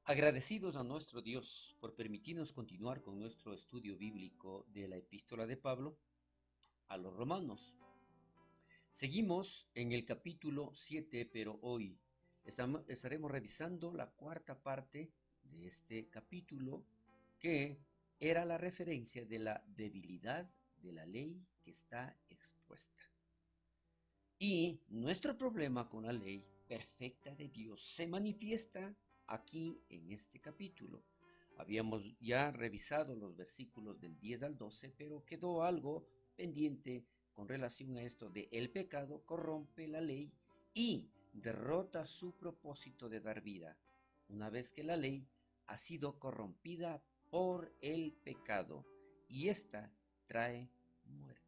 Agradecidos a nuestro Dios por permitirnos continuar con nuestro estudio bíblico de la epístola de Pablo a los romanos. Seguimos en el capítulo 7, pero hoy estaremos revisando la cuarta parte de este capítulo, que era la referencia de la debilidad de la ley que está expuesta. Y nuestro problema con la ley perfecta de Dios se manifiesta aquí en este capítulo. Habíamos ya revisado los versículos del 10 al 12, pero quedó algo pendiente con relación a esto de el pecado corrompe la ley y derrota su propósito de dar vida, una vez que la ley ha sido corrompida por el pecado y ésta trae muerte.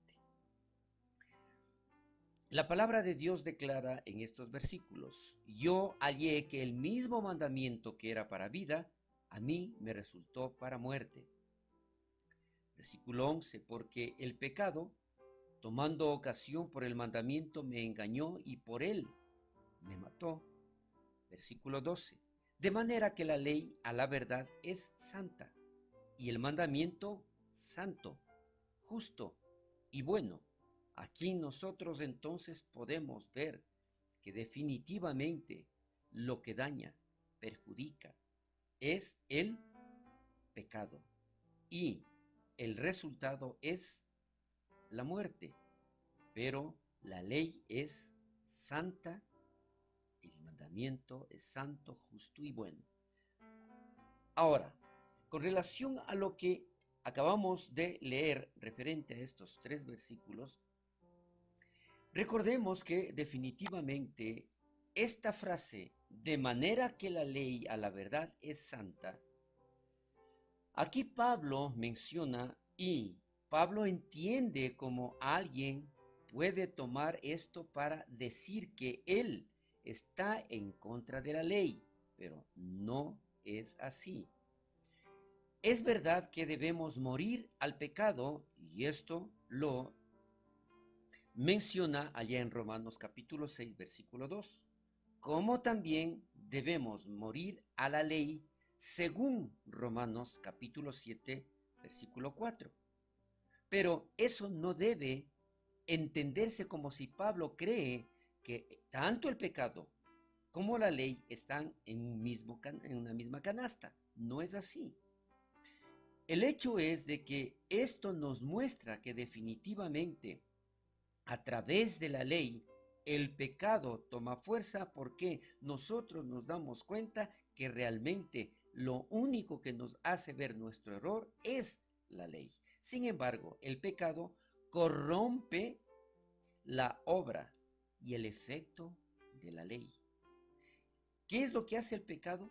La palabra de Dios declara en estos versículos: yo hallé que el mismo mandamiento que era para vida, a mí me resultó para muerte. Versículo 11, porque el pecado, tomando ocasión por el mandamiento, me engañó y por él me mató. Versículo 12, de manera que la ley a la verdad es santa, y el mandamiento santo, justo y bueno. Aquí nosotros entonces podemos ver que definitivamente lo que daña, perjudica, es el pecado y el resultado es la muerte. Pero la ley es santa, el mandamiento es santo, justo y bueno. Ahora, con relación a lo que acabamos de leer referente a estos tres versículos, recordemos que definitivamente esta frase, de manera que la ley a la verdad es santa, aquí Pablo menciona y Pablo entiende como alguien puede tomar esto para decir que él está en contra de la ley, pero no es así. Es verdad que debemos morir al pecado y esto lo menciona allá en Romanos capítulo 6, versículo 2, como también debemos morir a la ley según Romanos capítulo 7, versículo 4. Pero eso no debe entenderse como si Pablo cree que tanto el pecado como la ley están en una misma canasta. No es así. El hecho es de que esto nos muestra que definitivamente a través de la ley, el pecado toma fuerza porque nosotros nos damos cuenta que realmente lo único que nos hace ver nuestro error es la ley. Sin embargo, el pecado corrompe la obra y el efecto de la ley. ¿Qué es lo que hace el pecado?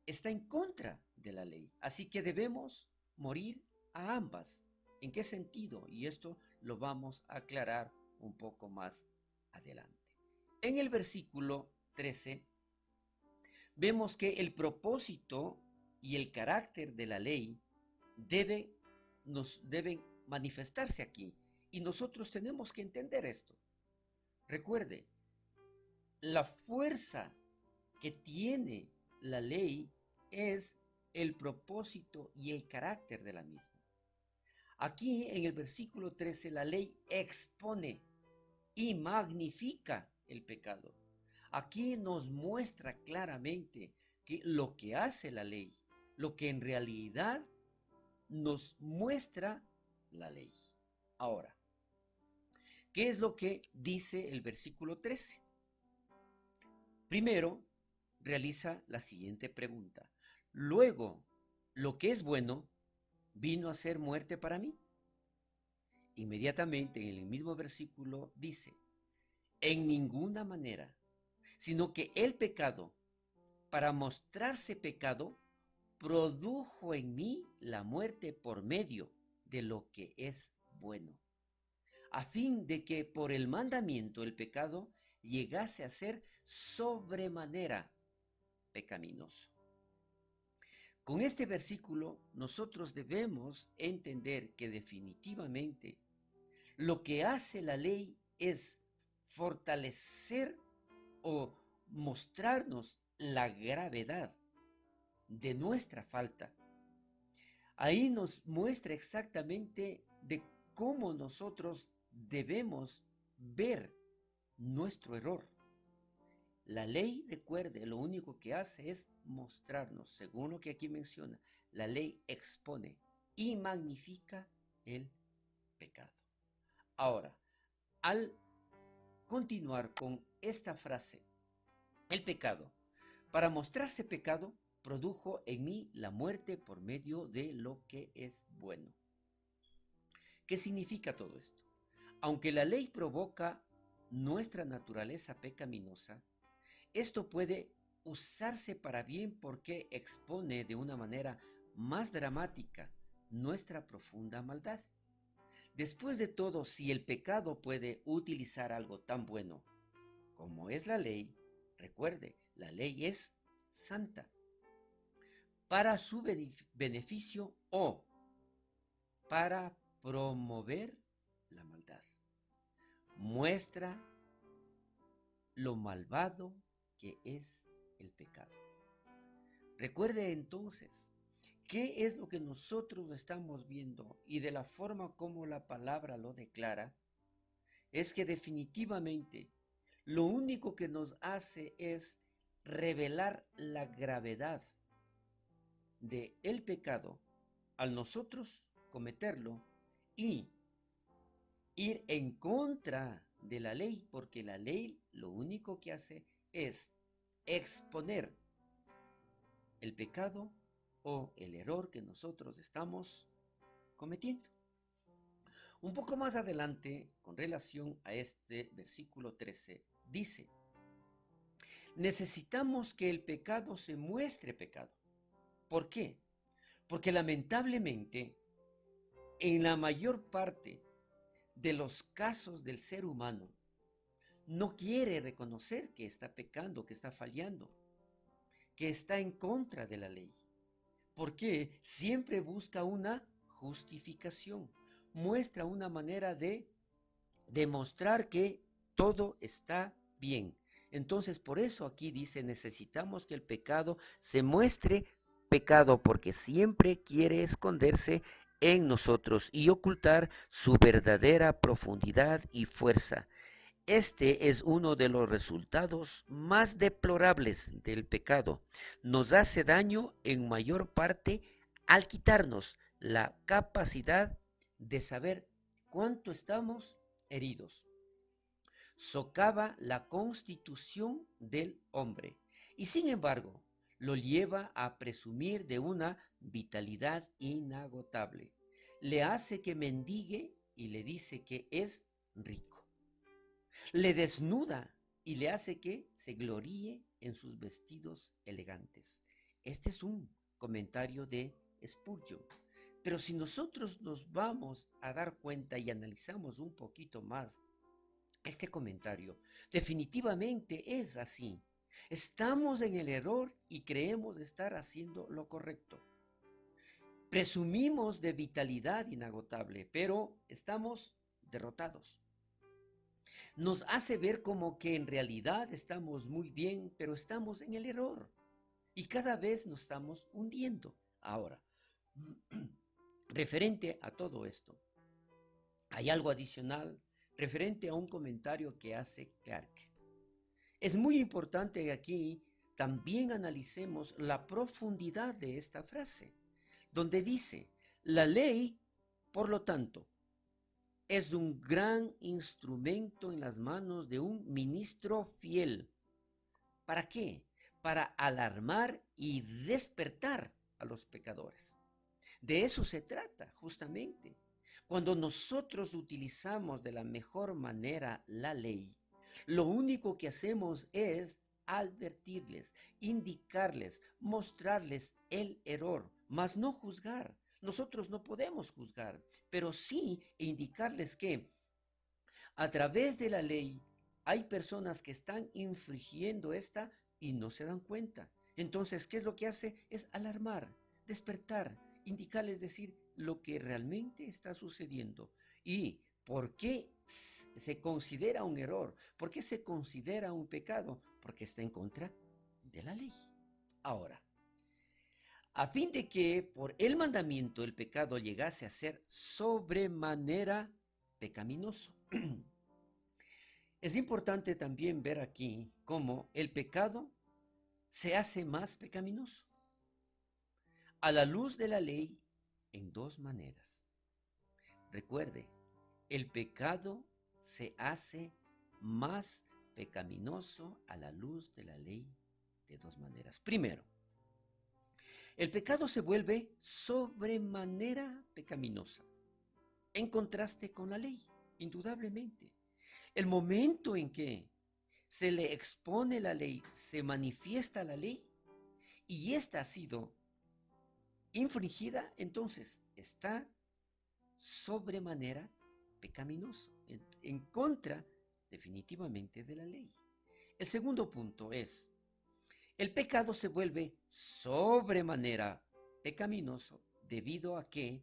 Está en contra de la ley. Así que debemos morir a ambas. ¿En qué sentido? Y esto lo vamos a aclarar un poco más adelante. En el versículo 13 vemos que el propósito y el carácter de la ley nos deben manifestarse aquí. Y nosotros tenemos que entender esto. Recuerde, la fuerza que tiene la ley es el propósito y el carácter de la misma. Aquí en el versículo 13 la ley expone y magnifica el pecado. Aquí nos muestra claramente que lo que hace la ley, lo que en realidad nos muestra la ley. Ahora, ¿qué es lo que dice el versículo 13? Primero, realiza la siguiente pregunta. Luego, ¿lo que es bueno vino a ser muerte para mí? Inmediatamente en el mismo versículo dice, en ninguna manera, sino que el pecado, para mostrarse pecado, produjo en mí la muerte por medio de lo que es bueno, a fin de que por el mandamiento el pecado llegase a ser sobremanera pecaminoso. Con este versículo nosotros debemos entender que definitivamente lo que hace la ley es fortalecer o mostrarnos la gravedad de nuestra falta. Ahí nos muestra exactamente de cómo nosotros debemos ver nuestro error. La ley, recuerde, lo único que hace es mostrarnos, según lo que aquí menciona, la ley expone y magnifica el pecado. Ahora, al continuar con esta frase, el pecado, para mostrarse pecado, produjo en mí la muerte por medio de lo que es bueno. ¿Qué significa todo esto? Aunque la ley provoca nuestra naturaleza pecaminosa, esto puede usarse para bien porque expone de una manera más dramática nuestra profunda maldad. Después de todo, si el pecado puede utilizar algo tan bueno como es la ley, recuerde, la ley es santa, para su beneficio o para promover la maldad. Muestra lo malvado que es el pecado. Recuerde entonces, ¿qué es lo que nosotros estamos viendo? Y de la forma como la palabra lo declara, es que definitivamente lo único que nos hace es revelar la gravedad de el pecado al nosotros cometerlo y ir en contra de la ley, porque la ley lo único que hace es exponer el pecado o el error que nosotros estamos cometiendo. Un poco más adelante, con relación a este versículo 13, dice, necesitamos que el pecado se muestre pecado. ¿Por qué? Porque lamentablemente, en la mayor parte de los casos del ser humano, no quiere reconocer que está pecando, que está fallando, que está en contra de la ley. Porque siempre busca una justificación, muestra una manera de demostrar que todo está bien. Entonces, por eso aquí dice, necesitamos que el pecado se muestre pecado, porque siempre quiere esconderse en nosotros y ocultar su verdadera profundidad y fuerza. Este es uno de los resultados más deplorables del pecado. Nos hace daño en mayor parte al quitarnos la capacidad de saber cuánto estamos heridos. Socava la constitución del hombre y sin embargo lo lleva a presumir de una vitalidad inagotable. Le hace que mendigue y le dice que es rico. Le desnuda y le hace que se gloríe en sus vestidos elegantes. Este es un comentario de Spurgeon. Pero si nosotros nos vamos a dar cuenta y analizamos un poquito más este comentario, definitivamente es así. Estamos en el error y creemos estar haciendo lo correcto. Presumimos de vitalidad inagotable, pero estamos derrotados. Nos hace ver como que en realidad estamos muy bien, pero estamos en el error y cada vez nos estamos hundiendo. Ahora, referente a todo esto, hay algo adicional referente a un comentario que hace Clark. Es muy importante que aquí también analicemos la profundidad de esta frase, donde dice, la ley, por lo tanto, es un gran instrumento en las manos de un ministro fiel. ¿Para qué? Para alarmar y despertar a los pecadores. De eso se trata, justamente. Cuando nosotros utilizamos de la mejor manera la ley, lo único que hacemos es advertirles, indicarles, mostrarles el error, mas no juzgar. Nosotros no podemos juzgar, pero sí indicarles que a través de la ley hay personas que están infringiendo esta y no se dan cuenta. Entonces, ¿qué es lo que hace? Es alarmar, despertar, indicarles, decir lo que realmente está sucediendo y por qué se considera un error, por qué se considera un pecado, porque está en contra de la ley. Ahora, a fin de que por el mandamiento el pecado llegase a ser sobremanera pecaminoso. Es importante también ver aquí cómo el pecado se hace más pecaminoso a la luz de la ley en dos maneras. Recuerde, el pecado se hace más pecaminoso a la luz de la ley de dos maneras. Primero, el pecado se vuelve sobremanera pecaminosa, en contraste con la ley, indudablemente. El momento en que se le expone la ley, se manifiesta la ley, y esta ha sido infringida, entonces está sobremanera pecaminoso, en contra definitivamente de la ley. El segundo punto es, el pecado se vuelve sobremanera pecaminoso debido a que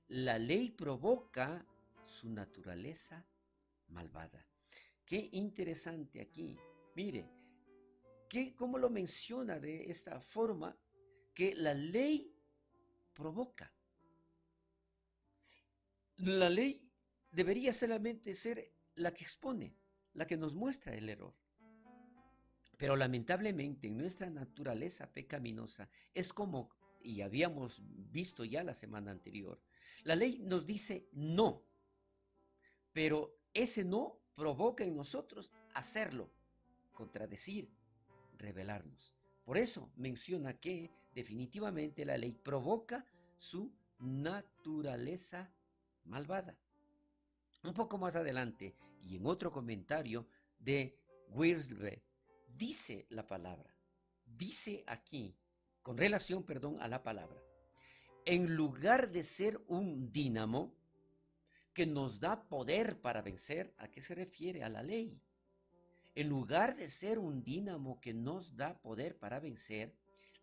la ley provoca su naturaleza malvada. Qué interesante aquí. Mire, cómo lo menciona de esta forma, que la ley provoca. La ley debería solamente ser la que expone, la que nos muestra el error. Pero lamentablemente en nuestra naturaleza pecaminosa es como, y habíamos visto ya la semana anterior, la ley nos dice no, pero ese no provoca en nosotros hacerlo, contradecir, rebelarnos. Por eso menciona que definitivamente la ley provoca su naturaleza malvada. Un poco más adelante, y en otro comentario de Wiersbe, dice la palabra, dice aquí, con relación, perdón, a la palabra, en lugar de ser un dínamo que nos da poder para vencer, ¿a qué se refiere? A la ley. En lugar de ser un dínamo que nos da poder para vencer,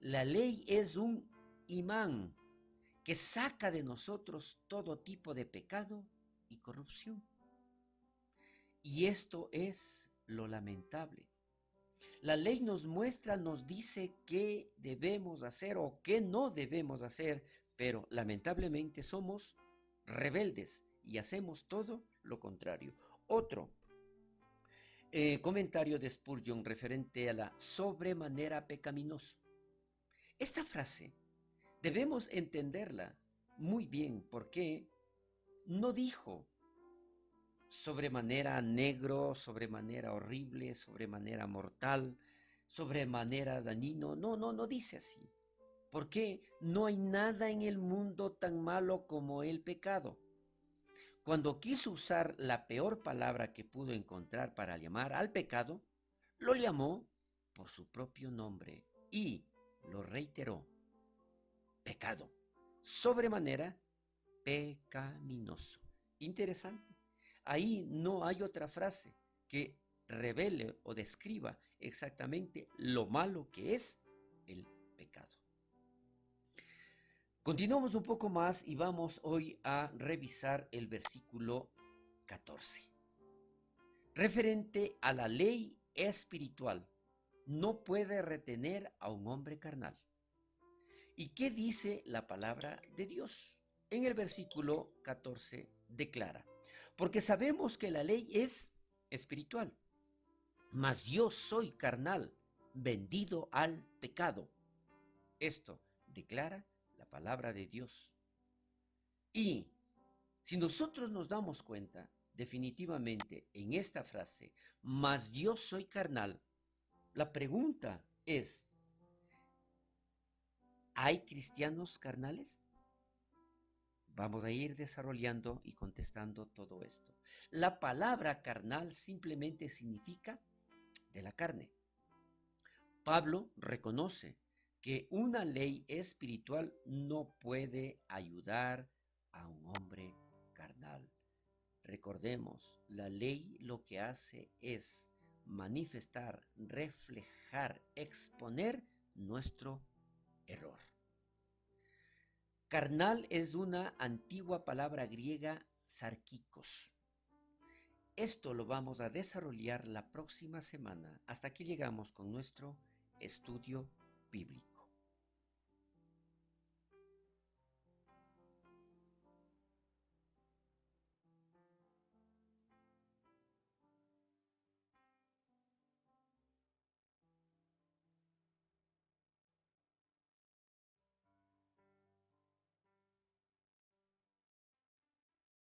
la ley es un imán que saca de nosotros todo tipo de pecado y corrupción. Y esto es lo lamentable. La ley nos muestra, nos dice qué debemos hacer o qué no debemos hacer, pero lamentablemente somos rebeldes y hacemos todo lo contrario. Otro comentario de Spurgeon referente a la sobremanera pecaminoso. Esta frase debemos entenderla muy bien porque no dijo sobremanera negro, sobremanera horrible, sobremanera mortal, sobremanera dañino. No, no, no dice así. Porque no hay nada en el mundo tan malo como el pecado. Cuando quiso usar la peor palabra que pudo encontrar para llamar al pecado, lo llamó por su propio nombre y lo reiteró: pecado, sobremanera pecaminoso. Interesante. Ahí no hay otra frase que revele o describa exactamente lo malo que es el pecado. Continuamos un poco más y vamos hoy a revisar el versículo 14. Referente a la ley espiritual, no puede retener a un hombre carnal. ¿Y qué dice la palabra de Dios? En el versículo 14 declara: porque sabemos que la ley es espiritual, mas yo soy carnal, vendido al pecado. Esto declara la palabra de Dios. Y si nosotros nos damos cuenta, definitivamente en esta frase, mas yo soy carnal, la pregunta es, ¿hay cristianos carnales? Vamos a ir desarrollando y contestando todo esto. La palabra carnal simplemente significa de la carne. Pablo reconoce que una ley espiritual no puede ayudar a un hombre carnal. Recordemos, la ley lo que hace es manifestar, reflejar, exponer nuestro error. Carnal es una antigua palabra griega, sarkikos. Esto lo vamos a desarrollar la próxima semana. Hasta aquí llegamos con nuestro estudio bíblico.